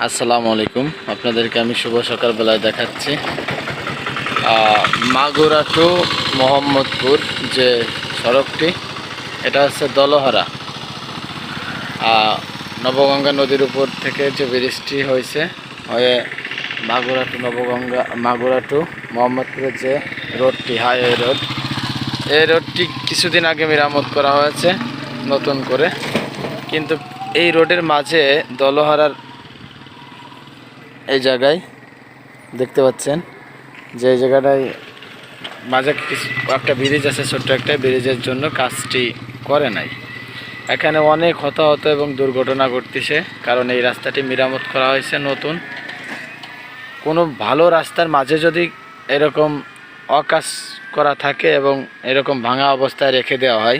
আসসালামু আলাইকুম। আপনাদেরকে আমি শুভ সকালবেলায় দেখাচ্ছি মাগুরা টু মোহাম্মদপুর যে সড়কটি, এটা হচ্ছে দলহারা নবগঙ্গা নদীর উপর থেকে যে ব্রিজটি হয়েছে হয়ে মাগুরা টু মোহাম্মদপুরের যে রোডটি, হাইওয়ে রোড, এই রোডটি কিছুদিন আগে মেরামত করা হয়েছে নতুন করে। কিন্তু এই রোডের মাঝে দলহারার এই জায়গায় দেখতে পাচ্ছেন যে এই জায়গাটায় মাঝে কিছু একটা ব্রিজ আছে, ছোট্ট একটা ব্রিজের জন্য কাজটি করে নাই। এখানে অনেক হতাহত এবং দুর্ঘটনা ঘটতেছে, কারণ এই রাস্তাটি মেরামত করা হয়েছে নতুন। কোনো ভালো রাস্তার মাঝে যদি এরকম অকাজ করা থাকে এবং এরকম ভাঙা অবস্থায় রেখে দেওয়া হয়,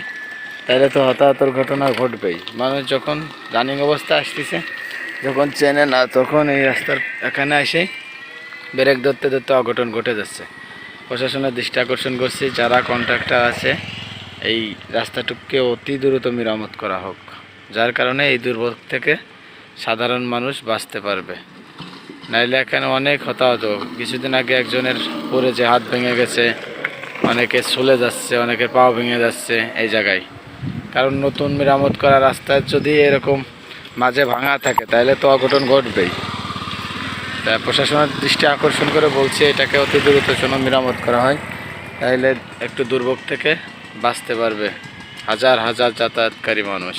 তাহলে তো হতাহতর ঘটনা ঘটবেই। মানুষ যখন রানিং অবস্থায় আসতেছে, যখন চেনে না, তখন এই রাস্তার এখানে এসে ব্রেক ধরতে ধরতে অঘটন ঘটে যাচ্ছে। প্রশাসনের দৃষ্টি আকর্ষণ করছি, যারা কন্ট্রাক্টর আছে এই রাস্তাটুকুকে অতি দ্রুত মেরামত করা হোক, যার কারণে এই দুর্ভোগ থেকে সাধারণ মানুষ বাঁচতে পারবে। নাইলে এখানে অনেক হতাহত। কিছুদিন আগে একজনের পরে যে হাত ভেঙে গেছে, অনেকে চলে যাচ্ছে, অনেকে পাও ভেঙে যাচ্ছে এই জায়গায়। কারণ নতুন মেরামত করা রাস্তায় যদি এরকম মাঝে ভাঙা থাকে, তাহলে তো অঘটন ঘটবেই। তা প্রশাসনের দৃষ্টি আকর্ষণ করে বলছি, এটাকে অতি দ্রুত যেন মেরামত করা হয়, তাহলে একটু দুর্ভোগ থেকে বাঁচতে পারবে হাজার হাজার যাতায়াতকারী মানুষ।